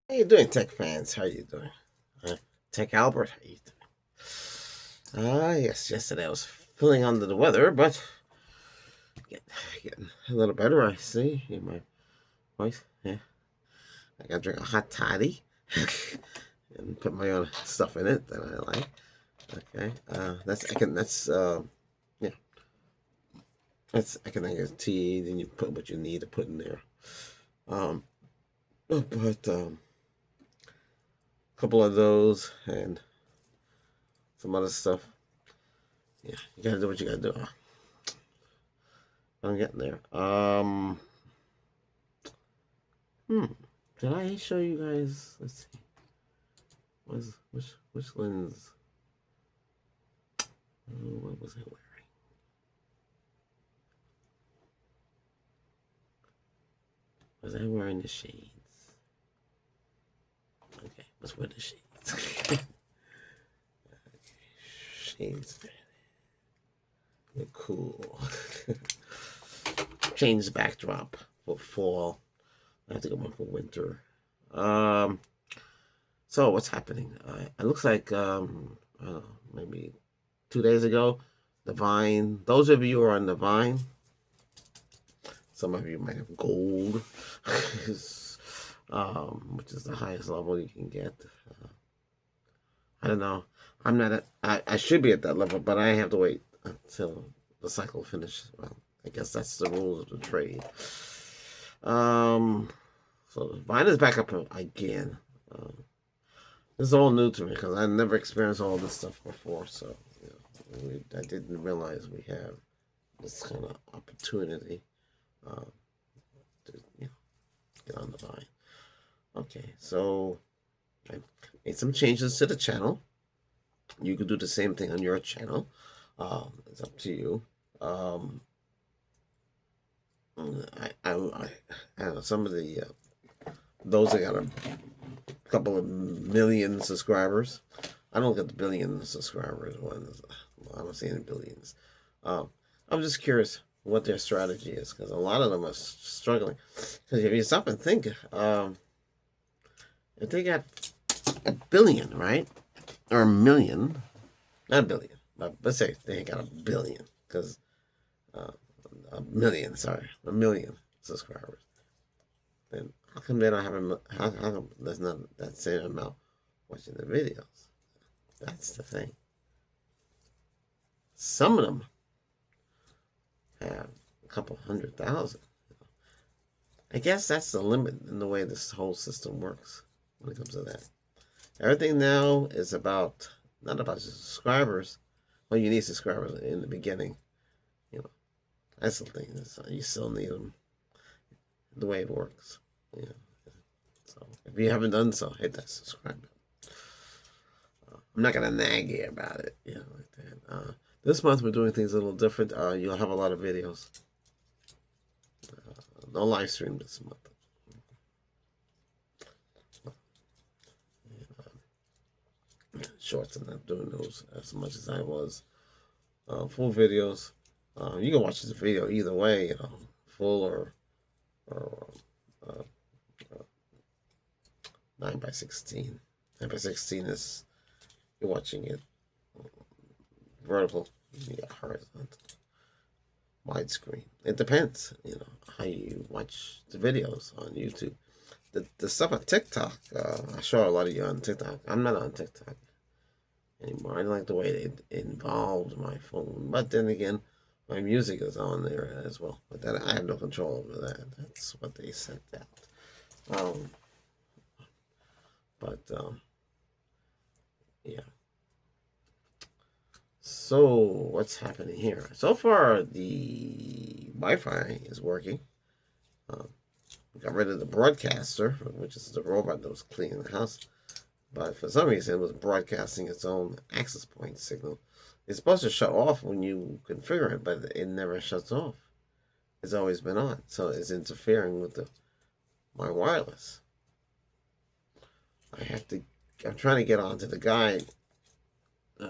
How you doing, Tech fans? How you doing? Tech Albert, how you doing? Yes, yesterday I was feeling under the weather, but get, getting a little better, I see, in my voice. Yeah, I gotta drink a hot toddy and put my own stuff in it that I like. Okay, yeah, I can make a tea, then you put what you need to put in there. Um, but a couple of those and some other stuff. Yeah, you gotta do what you gotta do. I'm getting there. Hmm. Did I show you guys? Let's see. Which lens? What was I wearing? Was I wearing the shades? Okay, let's wear the shades. Shades. Look cool. Change the backdrop for fall. I have to go one for winter. Um. So what's happening? It looks like maybe 2 days ago, the Vine. Those of you who are on the Vine, some of you might have gold, which is the highest level you can get. I don't know. I'm not. I should be at that level, but I have to wait until the cycle finishes. Well, I guess that's the rules of the trade. Um, so Vine is back up again. Um, This is all new to me because I never experienced all this stuff before. So I didn't realize we have this kind of opportunity uh, to get on the line. Okay, so I made some changes to the channel. You could do the same thing on your channel. It's up to you. I don't know, some of the those that got a couple of million subscribers. I don't get the billion subscribers ones. I don't see any billions. Um, I'm just curious what their strategy is because a lot of them are struggling. Because if you stop and think, if they got a billion, right, or a million, not a billion, but let's say they got a billion because uh, a million, sorry, a million subscribers. Then how come they don't have how come there's not that same amount watching the videos? That's the thing. Some of them have a couple 100,000. I guess that's the limit in the way this whole system works when it comes to that. Everything now is about not about subscribers. Well, you need subscribers in the beginning. You know, that's the thing. You still need them the way it works. Yeah. So if you haven't done so, hit that subscribe button. I'm not gonna nag you about it, like that. This month we're doing things a little different. You'll have a lot of videos. No live stream this month. Shorts, I'm not doing those as much as I was. Full videos. You can watch this video either way, full or 9 by 16. 9 by 16 is you're watching it vertical, horizontal, widescreen. It depends, how you watch the videos on YouTube. The stuff on TikTok, I show a lot of you on TikTok. I'm not on TikTok anymore. I don't like the way it involved my phone. But then again, my music is on there as well. But that I have no control over that. That's what they sent out. But yeah. So what's happening here? So far, the Wi-Fi is working. Got rid of the broadcaster, which is the robot that was cleaning the house. But for some reason, it was broadcasting its own access point signal. It's supposed to shut off when you configure it, but it never shuts off. It's always been on, so it's interfering with my wireless. I'm trying to get onto the guy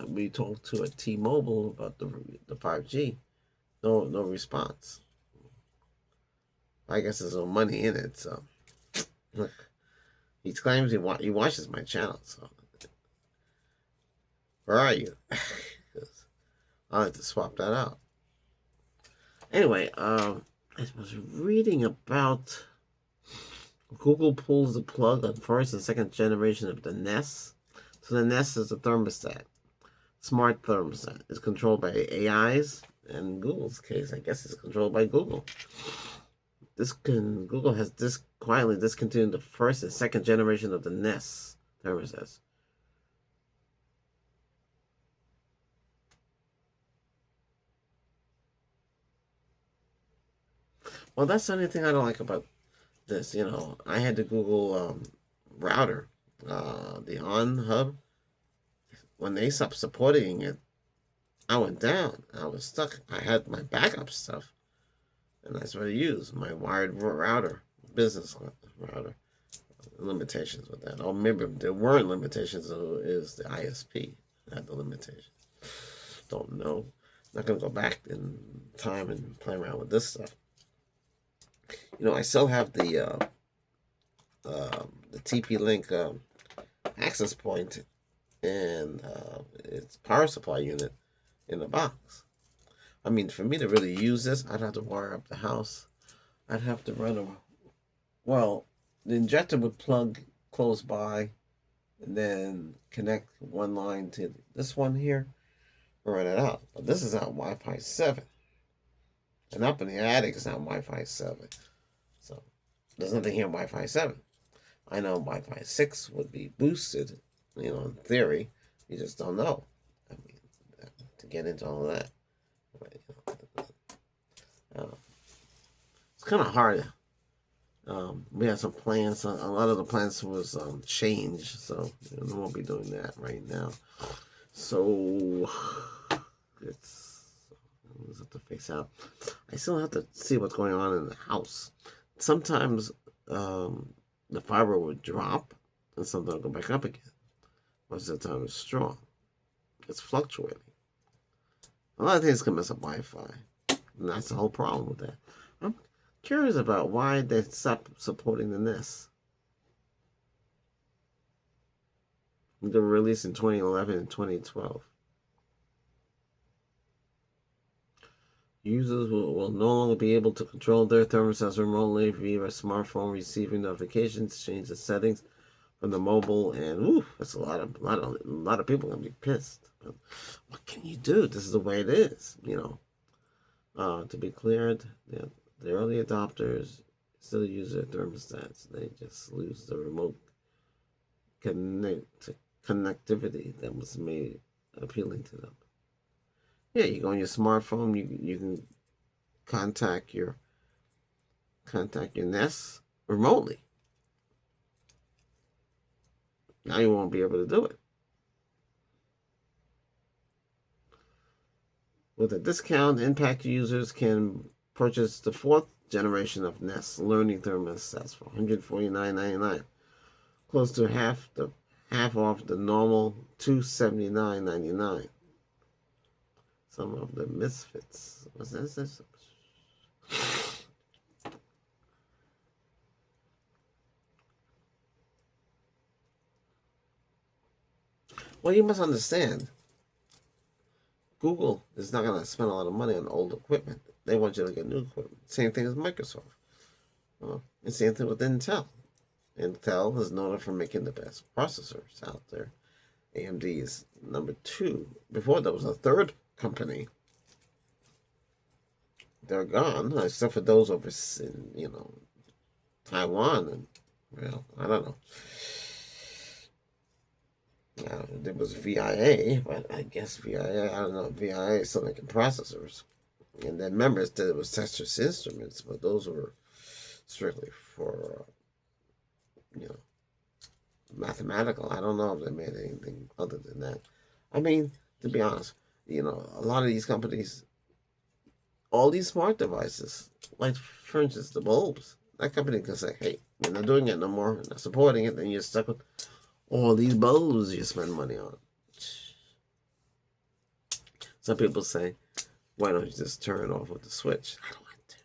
we talked to at T-Mobile about the 5G. No response. I guess there's no money in it, so look. He claims he watches my channel. So where are you? I'll have to swap that out. Anyway, I was reading about Google pulls the plug on first and second generation of the Nest. So the Nest is a thermostat, smart thermostat. It's controlled by AIs. In Google's case, I guess it's controlled by Google. Google has quietly discontinued the first and second generation of the Nest thermostats. Well, that's the only thing I don't like about this. I had the Google router, the On Hub. When they stopped supporting it, I went down. I was stuck. I had my backup stuff, and that's what I used, my wired router, business router. Limitations with that. Oh, maybe there weren't limitations, so it is the ISP that had the limitations. Don't know. Not going to go back in time and play around with this stuff. I still have the TP-Link access point and its power supply unit in the box. I mean, for me to really use this, I'd have to wire up the house. I'd have to run the injector would plug close by and then connect one line to this one here and run it out. But this is on Wi-Fi 7. And up in the attic is on Wi-Fi 7. So there's nothing here on Wi-Fi 7. I know Wi-Fi 6 would be boosted, in theory. You just don't know. I mean, to get into all of that. It's kind of hard. We had some plans. A lot of the plans was changed, so we won't be doing that right now. So we'll have to fix out. I still have to see what's going on in the house. Sometimes the fiber would drop, and sometimes it'll go back up again. Most of the time, it's strong. It's fluctuating. A lot of things can mess up Wi-Fi, and that's the whole problem with that. I'm curious about why they stopped supporting the Nest. They were released in 2011 and 2012. Users will no longer be able to control their thermostats remotely via a smartphone, receiving notifications, change the settings from the mobile, and that's a lot of people gonna be pissed. But what can you do? This is the way it is, To be cleared, the early adopters still use their thermostats. They just lose the remote connectivity that was made appealing to them. Yeah, you go on your smartphone. You can contact your Nest remotely. Now you won't be able to do it. With a discount, Impact users can purchase the 4th generation of Nest Learning thermostats for $149.99, close to half off the normal $279.99. Some of the misfits. What's this? Well, you must understand, Google is not going to spend a lot of money on old equipment. They want you to get new equipment. Same thing as Microsoft. And same thing with Intel. Intel is known for making the best processors out there. AMD is number 2. Before there was a third company. They're gone, except for those over in, Taiwan and, I don't know. There was VIA, but I guess VIA, I don't know, VIA is still making processors. And then members that it was Texas Instruments, but those were strictly for, mathematical. I don't know if they made anything other than that. I mean, to be honest, a lot of these companies, all these smart devices, like for instance, the bulbs, that company can say, hey, we're not doing it no more, we're not supporting it, then you're stuck with all these bulbs you spend money on. Some people say, why don't you just turn it off with the switch? I don't like to.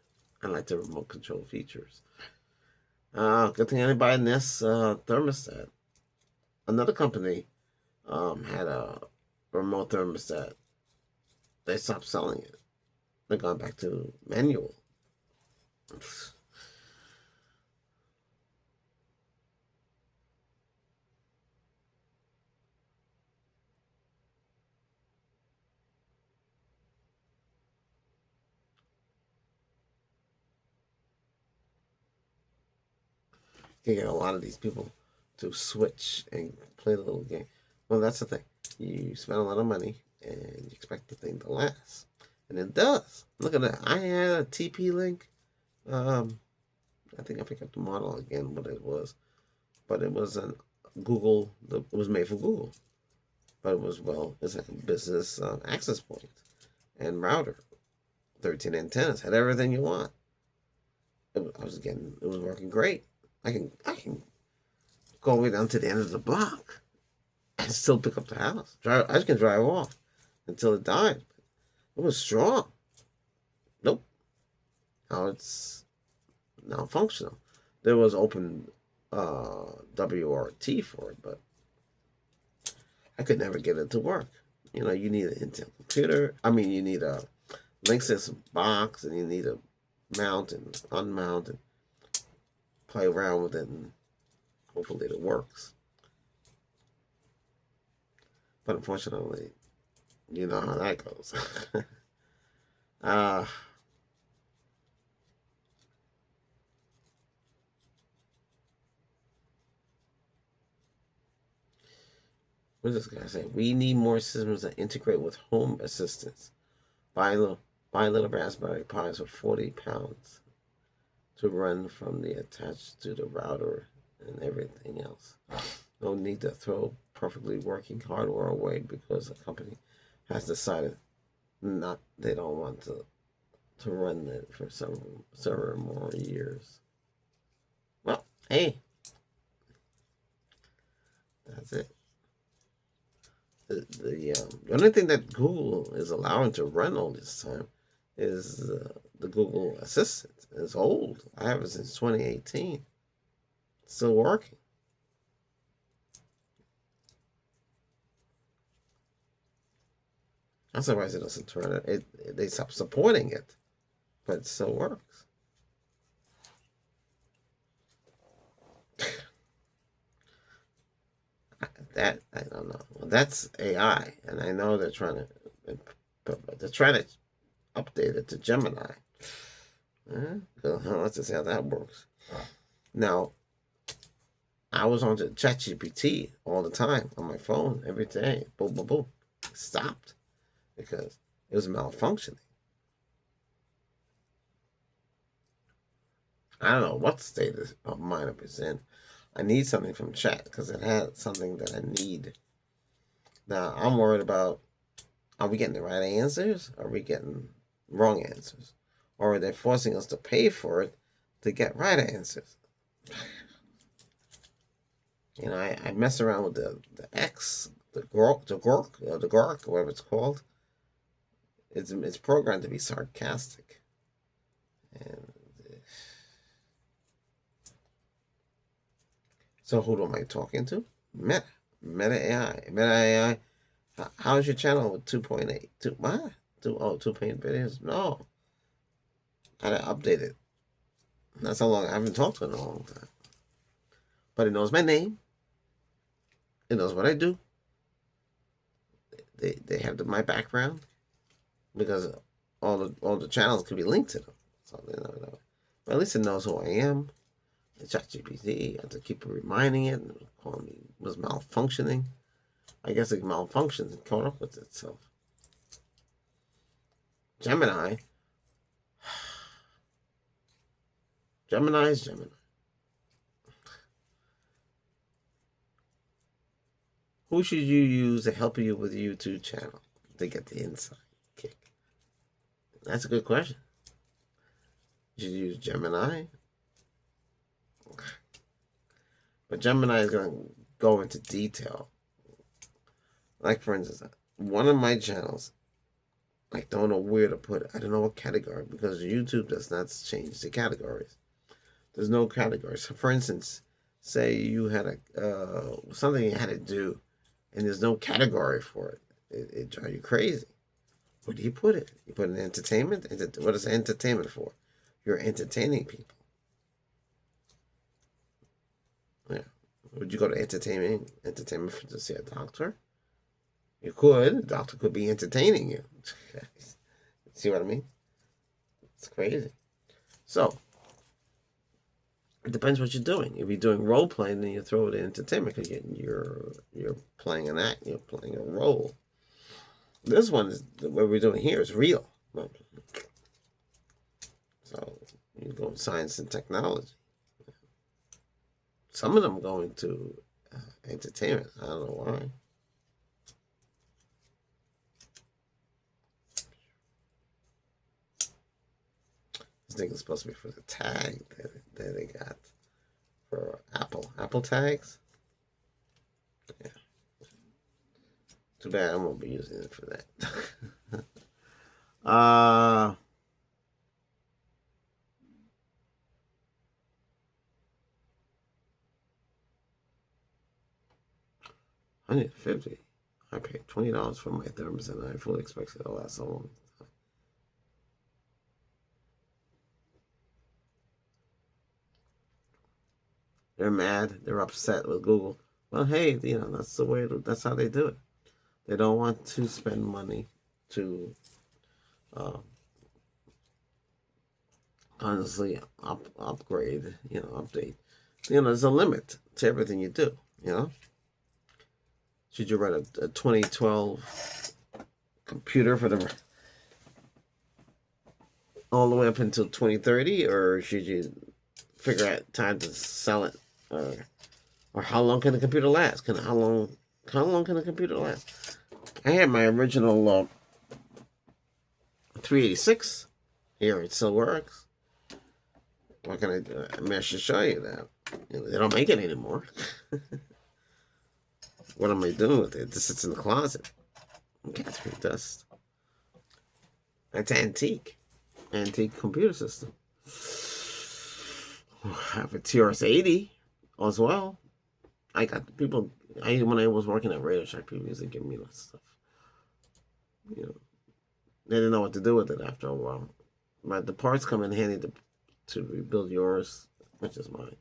I like the remote control features. Good thing I didn't buy Nest thermostat. Another company had a remote thermostat. They stopped selling it. They're going back to manual. You get a lot of these people to switch and play the little game. Well, that's the thing. You spend a lot of money and you expect the thing to last. And it does. Look at that. I had a TP Link. I think I picked up the model again, what it was. But it was a Google, it was made for Google. But it was, well, it's a business access point and router. 13 antennas, had everything you want. It was working great. I can go all the way down to the end of the block and still pick up the house. I just can drive off until it died. It was strong. Nope. Now it's now functional. There was open WRT for it, but I could never get it to work. You know, you need an Intel computer. I mean, you need a Linksys box, and you need a mount and unmount and play around with it, and hopefully it works. But unfortunately, you know how that goes. uh, what does this guy say? We need more systems that integrate with home assistance. Buy little Raspberry Pis for 40 pounds to run from the attached to the router and everything else. No need to throw perfectly working hardware away because the company has decided they don't want to run it for several more years. Well, hey, that's it. The only thing that Google is allowing to run all this time is the Google Assistant. It's old. I have it since 2018. It's still working. I'm surprised it doesn't turn it. They stopped supporting it, but it still works. That I don't know. Well, that's AI, and I know they're trying to update it to Gemini. Let's just see how that works. Now, I was on ChatGPT all the time on my phone every day. Boom, boom, boom. It stopped because it was malfunctioning. I don't know what state of mind it was in. I need something from chat because it had something that I need. Now, I'm worried about, are we getting the right answers? Are we getting wrong answers? Or are they forcing us to pay for it to get right answers? You know, I mess around with the X, the Grok, whatever it's called. It's programmed to be sarcastic. And so who am I talking to? Meta AI. Meta AI. How's your channel with 2.8? What? 2.8 videos? No. I gotta update it. That's how long I haven't talked to it in a long time. But it knows my name. It knows what I do. They have my background because all the channels can be linked to them. So they know. But at least it knows who I am. The ChatGPT, I have to keep reminding it, calling me was malfunctioning. I guess it malfunctioned and caught up with itself. Gemini. Gemini is Gemini. Who should you use to help you with your YouTube channel to get the inside kick? That's a good question. You should use Gemini. But Gemini is going to go into detail. Like, for instance, one of my channels, I don't know where to put it. I don't know what category because YouTube does not change the categories. There's no category. So, for instance, say you had something you had to do, and there's no category for it. It drives you crazy. Where do you put it? You put it in entertainment. What is entertainment for? You're entertaining people. Yeah. Would you go to entertainment to see a doctor? You could. The doctor could be entertaining you. See what I mean? It's crazy. So it depends what you're doing. If you're doing role playing, then you throw it in entertainment because you're playing an act. You're playing a role. This one is what we're doing here is real. So you go in science and technology. Some of them go into entertainment. I don't know why. This thing is supposed to be for the tag that they got for Apple tags. Yeah. Too bad I won't be using it for that. $150. I paid $20 for my thermos, and I fully expect it to last so long. They're mad. They're upset with Google. Well, hey, that's the way. That's how they do it. They don't want to spend money to honestly upgrade. Update. There's a limit to everything you do. Should you run a 2012 computer for all the way up until 2030, or should you figure out time to sell it, or how long can the computer last? How long can the computer last? I had my original 386 here. It still works. What can I do? I should show you that. They don't make it anymore. What am I doing with it? It just sits in the closet. Catherine dust. That's antique computer system. I have a TRS-80 as well. I got people. When I was working at Radio Shack, people used to give me that stuff. They didn't know what to do with it after a while. But the parts come in handy to rebuild yours, which is mine.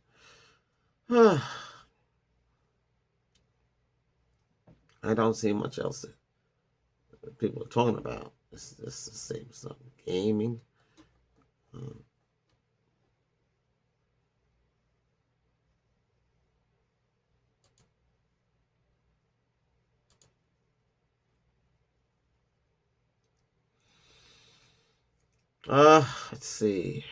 I don't see much else that people are talking about. It's just the same stuff. Gaming. Let's see.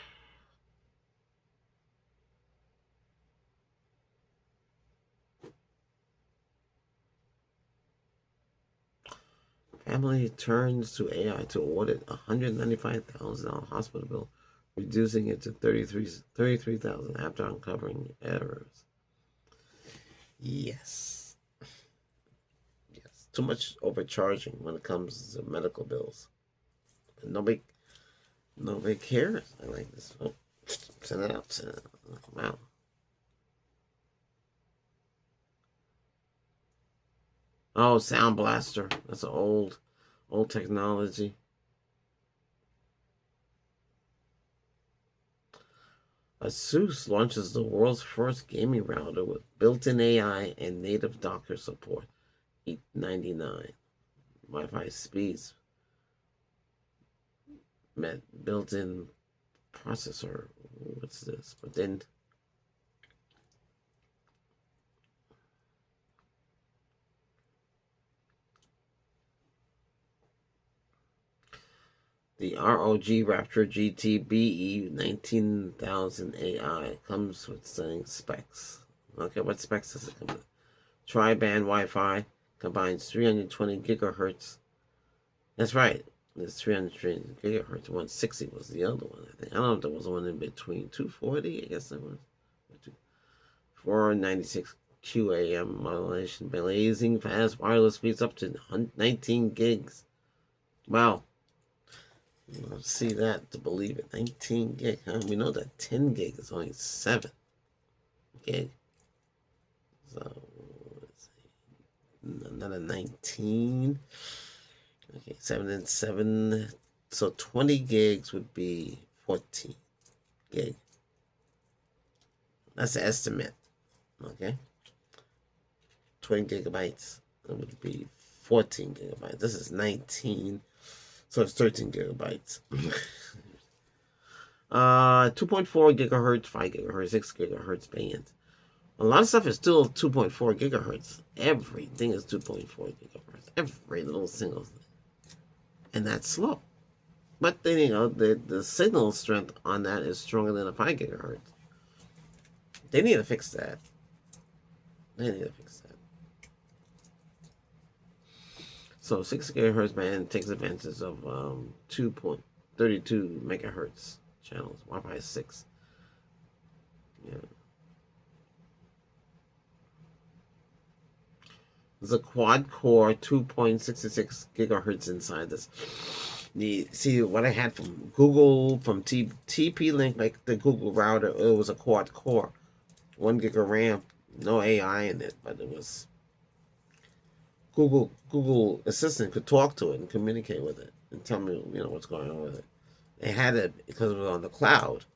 Family turns to AI to award it $195,000 hospital bill, reducing it to $33,000 after uncovering errors. Yes. Too much overcharging when it comes to medical bills. Nobody cares. I like this. Oh, send it out. Wow. Oh, Sound Blaster. That's an old technology. ASUS launches the world's first gaming router with built-in AI and native Docker support. $899. Wi-Fi speeds. Built-in processor. What's this? But then the ROG Rapture GT BE 19000 AI comes with stunning specs. Okay, what specs does it come with? Tri-band Wi-Fi, combines 320 gigahertz. That's right. There's 320 gigahertz. 160 was the other one, I think. I don't know if there was one in between. 240, I guess there was. 496 QAM modulation. Blazing fast wireless speeds up to 19 gigs. Wow. See that to believe it. 19 gig, huh? We know that 10 gig is only 7 gig. So, let's see. Another 19. Okay, 7 and 7. So 20 gigs would be 14 gig. That's the estimate. Okay. 20 gigabytes. That would be 14 gigabytes. This is 19. So it's 13 gigabytes. 2.4 gigahertz, 5 gigahertz, 6 gigahertz bands. A lot of stuff is still 2.4 gigahertz. Everything is 2.4 gigahertz. Every little single thing. And that's slow. But then, the signal strength on that is stronger than a 5 gigahertz. They need to fix that. So 6 gigahertz band takes advantage of 2.32 megahertz channels, Wi-Fi 6. Yeah. There's a quad core 2.66 gigahertz inside this. See what I had from Google, from TP-Link, like the Google router, it was a quad core, 1 gig of RAM, no AI in it, but it was Google Assistant could talk to it and communicate with it and tell me, what's going on with it. They had it because it was on the cloud.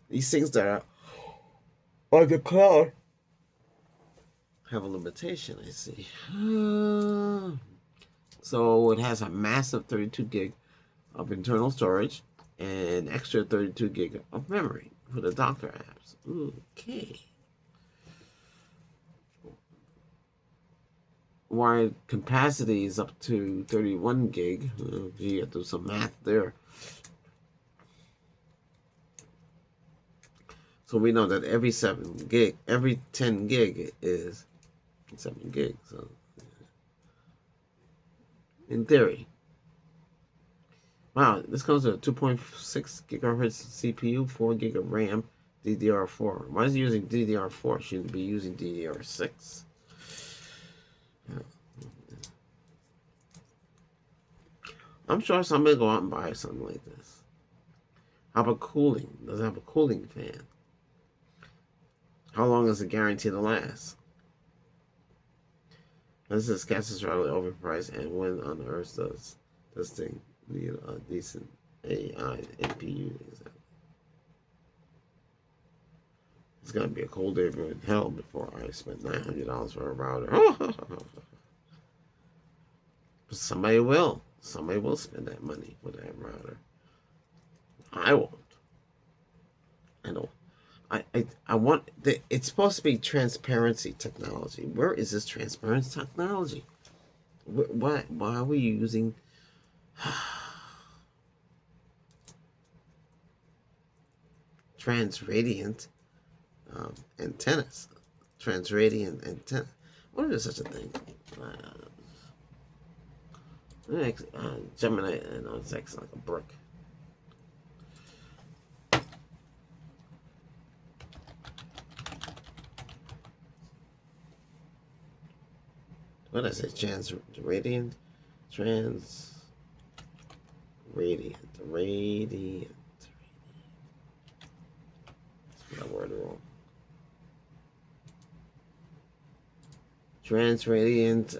These things that are on the cloud have a limitation, I see. So it has a massive 32 gig of internal storage and extra 32 gig of memory for the Docker apps. Okay. Wired capacity is up to 31 gig. You have to do some math there. So we know that every 10 gig is 7 gig. So in theory. Wow, this comes with a 2.6 gigahertz CPU, 4 gig of RAM, DDR4. Why is it using DDR4? Shouldn't it be using DDR6? I'm sure somebody will go out and buy something like this. How about cooling? Does it have a cooling fan? How long is it guaranteed to last? This gas is rather overpriced, and when on earth does this thing need a decent AI APU? It's gonna be a cold day in hell before I spend $900 for a router. But somebody will. Somebody will spend that money for that router. I won't. I don't. I want it's supposed to be transparency technology. Where is this transparency technology? Why are we using transradiant antennas? Transradiant antenna. What is such a thing? Gemini, it's like a brick. What is it? Radiant. That's my word wrong. Transradiant.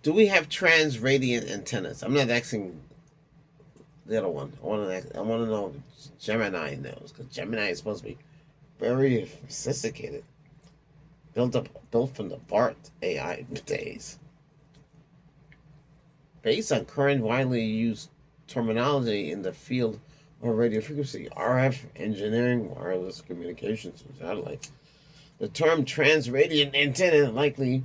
Do we have transradiant antennas? I'm not asking the other one. I want to know if Gemini knows, because Gemini is supposed to be very sophisticated, built from the BART AI days. Based on current widely used terminology in the field of radio frequency, RF engineering, wireless communications, and satellite, the term transradiant antenna likely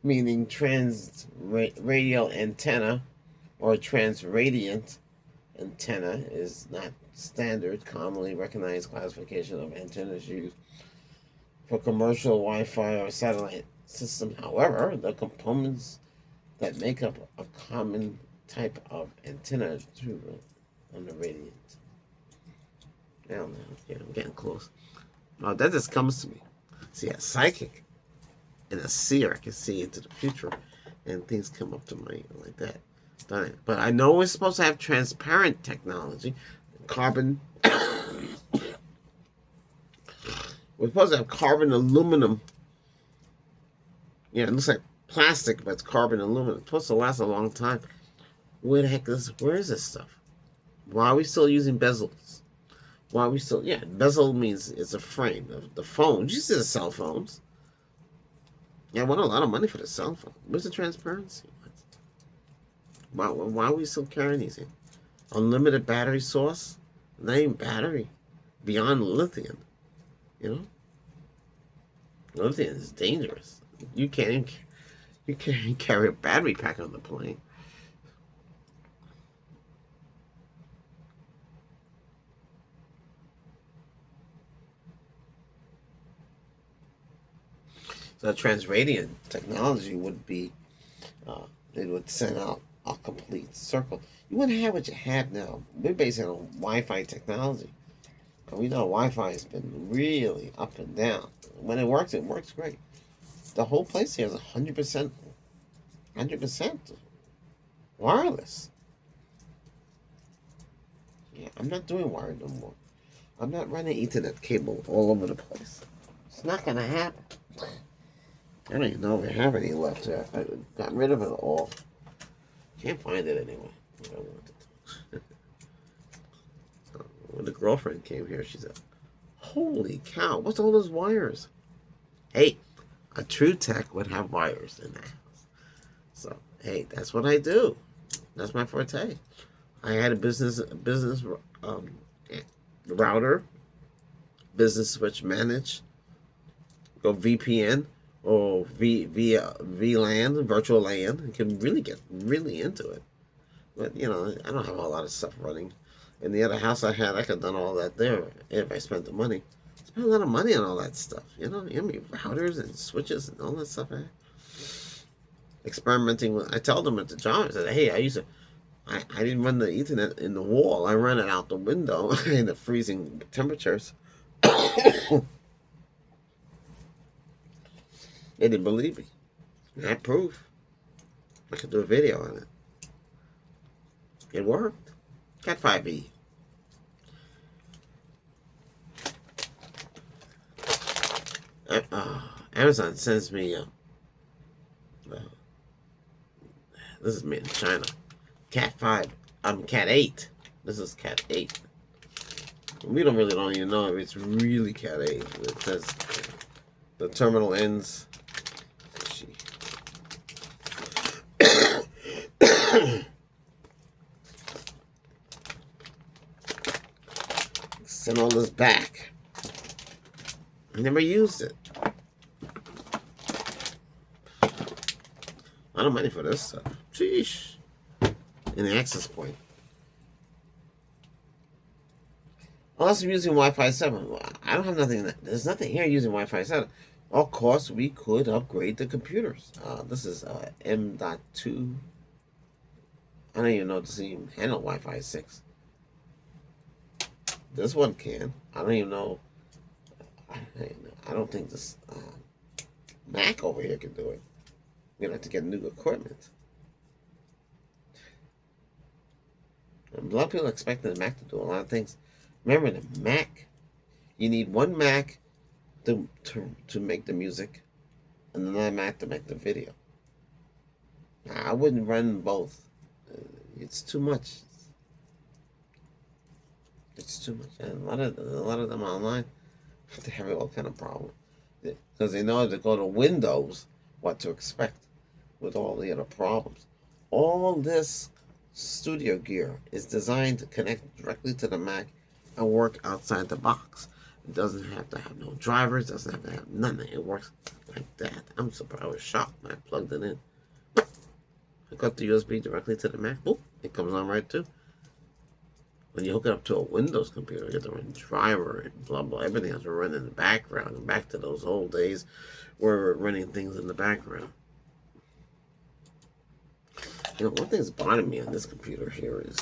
meaning transradial antenna or transradiant antenna is not standard, commonly recognized classification of antennas used for commercial Wi-Fi or satellite system. However, the components that make up a common type of antenna to on the radiant. I don't know. Yeah, I'm getting close. Oh, that just comes to me. See, a psychic and a seer, I can see into the future, and things come up to mind like that. But I know we're supposed to have transparent technology, carbon. We're supposed to have carbon aluminum. Yeah, it looks like plastic, but it's carbon aluminum. It's supposed to last a long time. Where the heck is? Where is this stuff? Why are we still using bezels? Why are we still? Yeah, bezel means it's a frame. The phones, you see the cell phones. Yeah, I want a lot of money for the cell phone. Where's the transparency? Why are we still carrying these in? Unlimited battery source? Not even battery. Beyond lithium. You know? Lithium is dangerous. You can't even carry a battery pack on the plane. So Transradiant technology would be, it would send out a complete circle. You wouldn't have what you have now. We're based on Wi-Fi technology. And we know Wi-Fi has been really up and down. When it works great. The whole place here is 100%, 100% wireless. Yeah, I'm not doing wired no more. I'm not running Ethernet cable all over the place. It's not gonna happen. I don't even know if I have any left there. I got rid of it all. Can't find it anyway. I don't want it. When the girlfriend came here, she said, "Holy cow, what's all those wires?" Hey, a true tech would have wires in the house. So, hey, that's what I do. That's my forte. I had a business router, business switch manage, go VPN or VLAN, virtual LAN. You can really get really into it. But, you know, I don't have a lot of stuff running. In the other house I had, I could have done all that there if I spent the money. Spent a lot of money on all that stuff. You know I mean, routers and switches and all that stuff. Experimenting with, I told them at the job, I said, hey, I didn't run the Ethernet in the wall. I ran it out the window in the freezing temperatures. They didn't believe me. I had proof. I could do a video on it. It worked. Cat 5e. Amazon sends me this is made in China. Cat 5. Cat 8. This is Cat 8. We don't even know if it's really Cat 8. It says the terminal ends. Send all this back. I never used it. A lot of money for this stuff. Sheesh. In the access point. Unless I'm using Wi-Fi 7. I don't have nothing. There's nothing here using Wi-Fi 7. Of course, we could upgrade the computers. This is M.2. I don't even know if this even handle Wi-Fi 6. This one can. I don't even know. I don't think this Mac over here can do it. We're going to have to get new equipment. And a lot of people expect the Mac to do a lot of things. Remember, the Mac, you need one Mac to make the music and another Mac to make the video. I wouldn't run both. It's too much. It's too much. And a lot of them online, they have all kind of problems. Because they know to go to Windows, what to expect with all the other problems. All this studio gear is designed to connect directly to the Mac and work outside the box. It doesn't have to have no drivers, doesn't have to have nothing. It works like that. I'm surprised. I was shocked when I plugged it in. I got the USB directly to the Mac. Oh, it comes on right too. when you hook it up to a Windows computer, you have to run driver and blah blah. Everything has to run in the background. And back to those old days where we're running things in the background. You know, one thing that's bothering me on this computer here is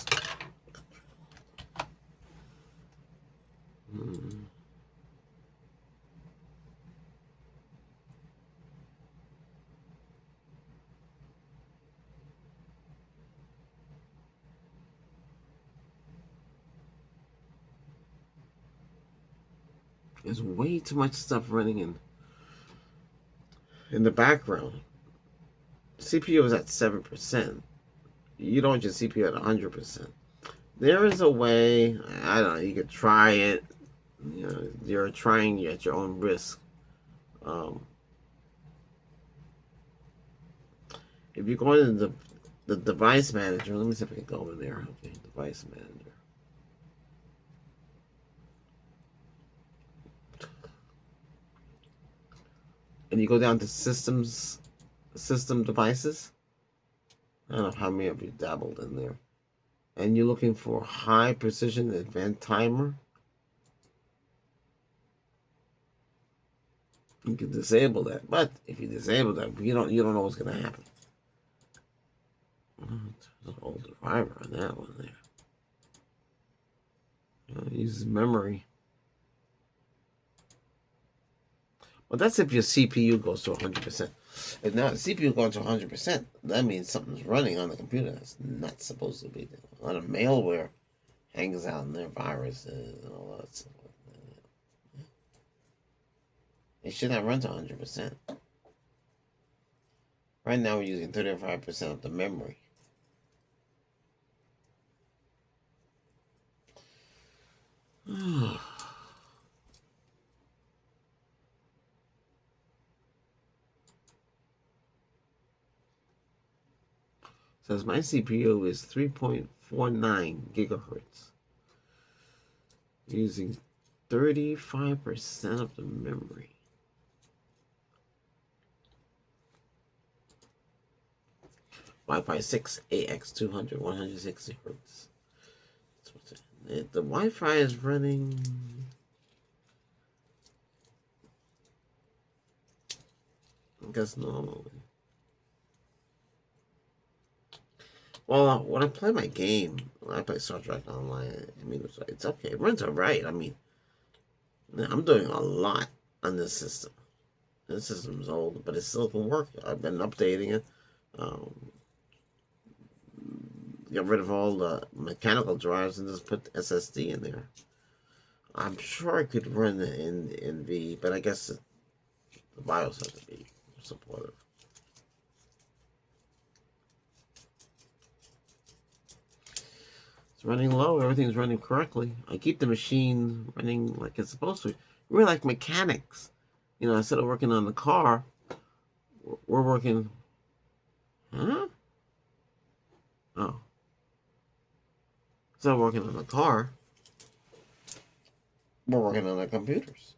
there's way too much stuff running in the background. CPU is at 7%. You don't want your CPU at 100%. There is a way, I don't know, you could try it. You know, you're trying at your own risk. If you go into the device manager, let me see if I can go in there. Okay, device manager. And you go down to system devices. I don't know how many of you dabbled in there. And you're looking for high precision advanced timer. You can disable that, but if you disable that, you don't know what's going to happen. There's an old driver on that one there. Uses memory. Well, that's if your CPU goes to 100%. If not, the CPU goes to 100%, that means something's running on the computer that's not supposed to be there. A lot of malware hangs out in there, viruses and all that stuff. It should not run to 100%. Right now, we're using 35% of the memory. Says my CPU is 3.49 gigahertz, using 35% of the memory. Wi-Fi 6 AX200, 160 hertz. The Wi-Fi is running. I guess normally. Well, when I play my game, when I play Star Trek Online, I mean, it's okay. It runs alright. I mean, I'm doing a lot on this system. This system's old, but it still can work. I've been updating it. Get rid of all the mechanical drives and just put SSD in there. I'm sure I could run it in V, but I guess the BIOS has to be supportive. It's running low. Everything's running correctly. I keep the machine running like it's supposed to. We're like mechanics. You know, instead of working on the car, we're working... Huh? Oh. Instead of working on the car, we're working on the computers.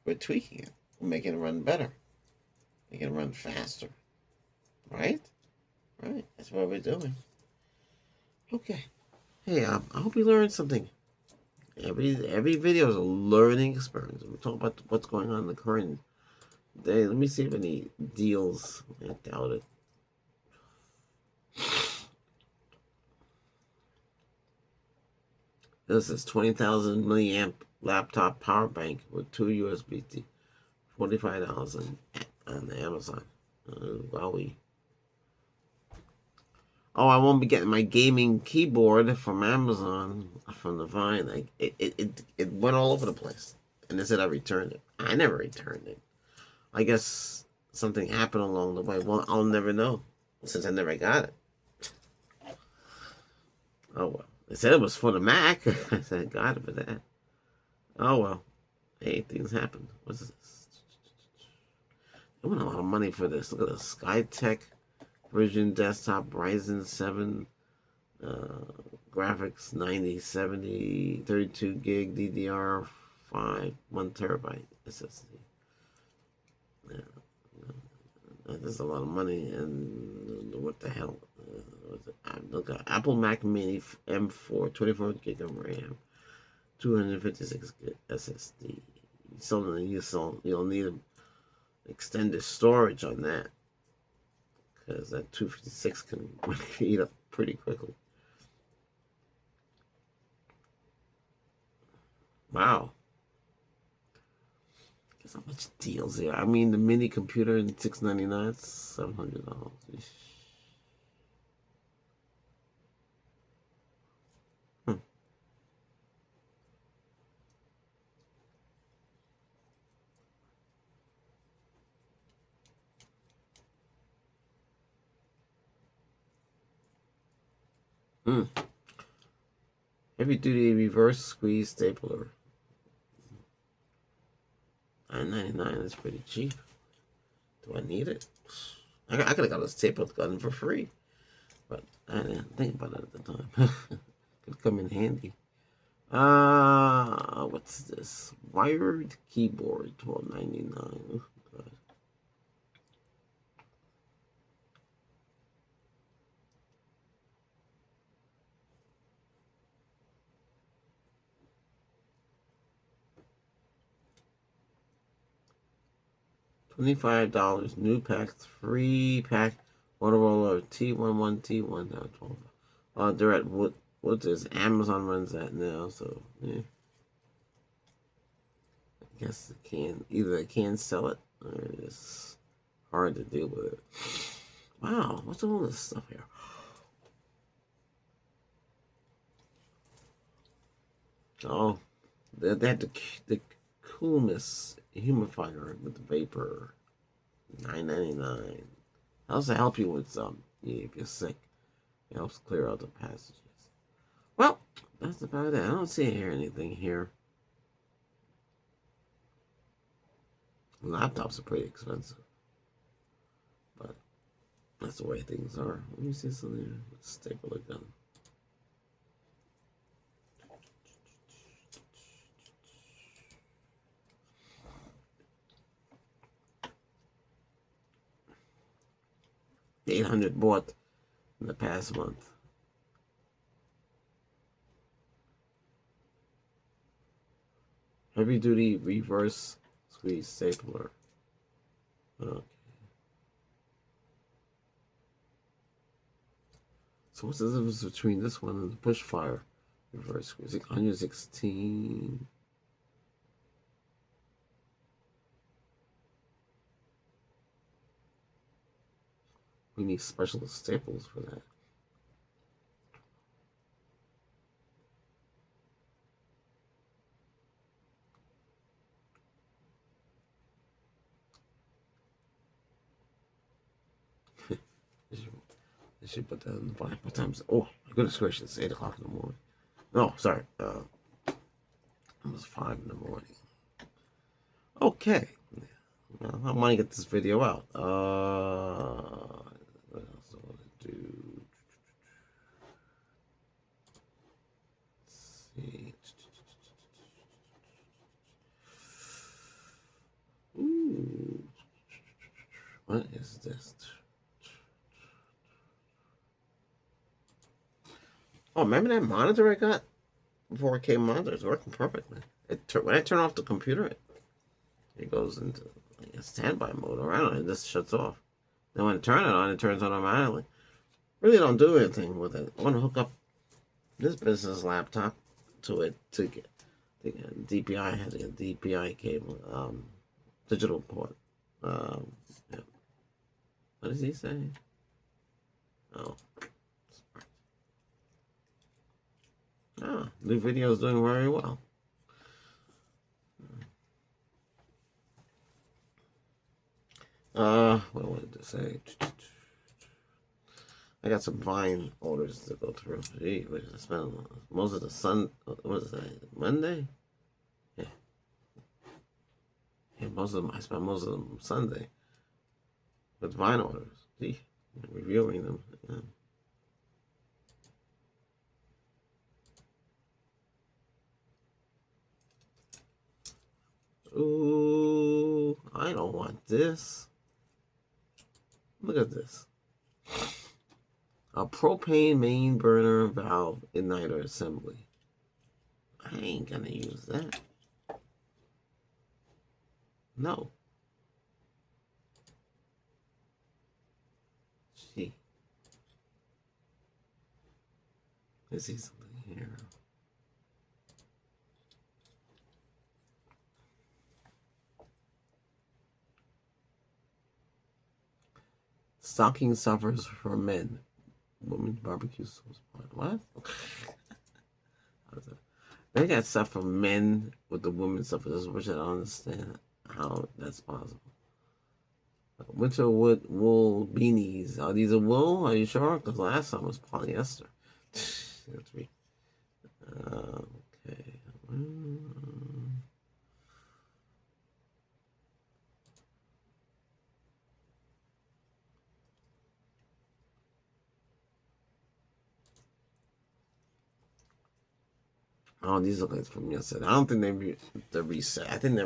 We're tweaking it. We're making it run better. Making it run faster. Right? Right. That's what we're doing. Okay. Hey, I hope you learned something. Every video is a learning experience. We talk about what's going on in the current day. Let me see if any deals. I doubt it. This is 20,000 milliamp laptop power bank with 2 USB-C, $45 on Amazon. Wowie. Oh, I won't be getting my gaming keyboard from Amazon from the Vine. It went all over the place, and they said I returned it. I never returned it. I guess something happened along the way. Well, I'll never know since I never got it. Oh well. They said it was for the Mac. I said, I got it for that. Oh, well. Hey, things happen. What's this? They want a lot of money for this. Look at this. Skytech version desktop Ryzen 7 graphics 9070 32 gig DDR5 1 terabyte SSD. Yeah. That's a lot of money. And what the hell? was it? Look at Apple Mac Mini M4, 24 gig of RAM, 256 gig SSD. You'll need extended storage on that, because that 256 can eat up pretty quickly. Wow. There's not much deals here. I mean, the mini computer in $699, $700. Heavy duty reverse squeeze stapler. $9.99 is pretty cheap. Do I need it? I could have got a stapler gun for free, but I didn't think about it at the time. Could come in handy. What's this? Wired keyboard, $12.99. $25 new pack, 3-pack Motorola T11, T1, now 12. They're at what is Amazon runs that now, so yeah. I guess they can sell it or it's hard to deal with it. Wow, what's all this stuff here? Oh, they had the coolness humidifier with the vapor, $9.99. How's it help you with if you're sick? It helps clear out the passages. Well, that's about it. I don't see anything here. Laptops are pretty expensive, but that's the way things are. Let me see something here. Stapler gun. $800 bought in the past month. Heavy duty reverse squeeze stapler. Okay. So what's the difference between this one and the push fire reverse squeeze? 116. We need special staples for that. I should put that in the black. What time is it? Oh, my goodness gracious, it's 8 o'clock in the morning. No, sorry. Almost 5 in the morning. Okay. Well, I want to get this video out. What else do I want to do? Let's see. Ooh. What is this? Oh, remember that monitor I got? 4K monitor. It's working perfectly. When I turn off the computer, it goes into standby mode, or I don't know, it just shuts off. Then when I turn it on, it turns on automatically. Really don't do anything with it. I want to hook up this business laptop to it to get the DPI. I had to get DPI cable, digital port. Yeah. What does he say? Oh. New video is doing very well. What wanted to say? I got some Vine orders to go through. Gee, I spent most of the what is that, Monday? Yeah. Yeah, I spent most of them Sunday with Vine orders. Gee, reviewing them. Yeah. Ooh, I don't want this. Look at this. A propane main burner valve igniter assembly. I ain't gonna use that. No. Gee. Let's see something here. Stocking suffers for men. Women's barbecue sauce. What? They got stuff for men with the women's stuff, which I don't understand how that's possible. Winter wool beanies. Are these a wool? Are you sure? Because last time was polyester. Okay. Oh, these look like from yesterday. I don't think they reset. I think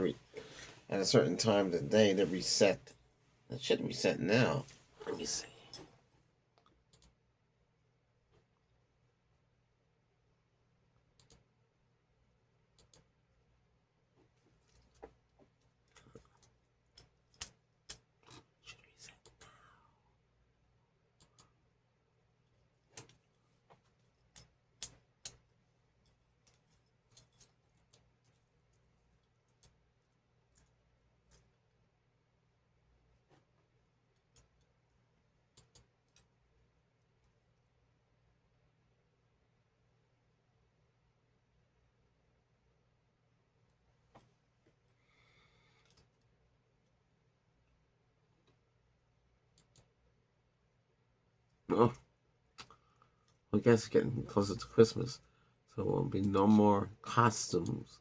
at a certain time of the day they reset. It should reset now. Let me see. Oh, I guess it's getting closer to Christmas, so there won't be no more costumes.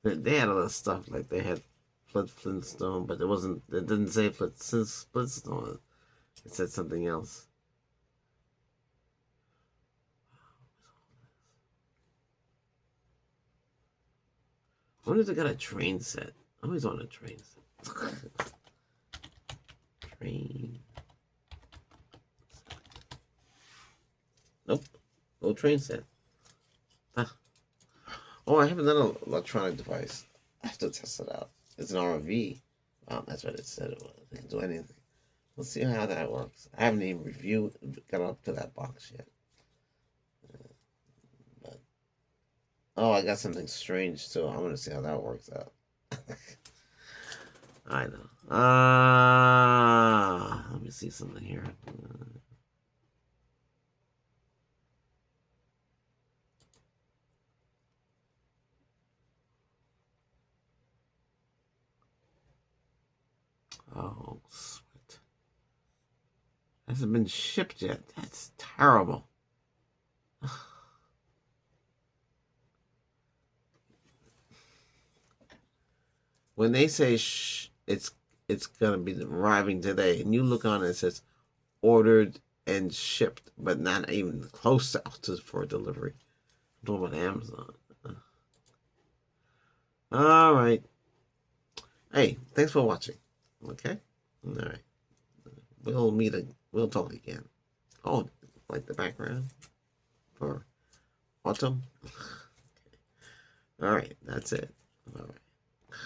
They had a lot of stuff, like they had Flintstone, but it wasn't. It didn't say Flintstone. It said something else. I wonder if they got a train set. I always want a train set. Train. Nope. No train set. Ah. Oh, I have another electronic device. I have to test it out. It's an RV. Oh, that's what it said it was. It can do anything. Let's see how that works. I haven't even got up to that box yet. But, oh, I got something strange too. I want to see how that works out. I know. Let me see something here. Oh, sweat. Hasn't been shipped yet. That's terrible. When they say it's gonna be arriving today, and you look on it, it says ordered and shipped, but not even close to for delivery. I'm talking about Amazon. All right. Hey, thanks for watching. Okay. All right. We'll talk again. Oh, like the background for autumn. All right. That's it. All right.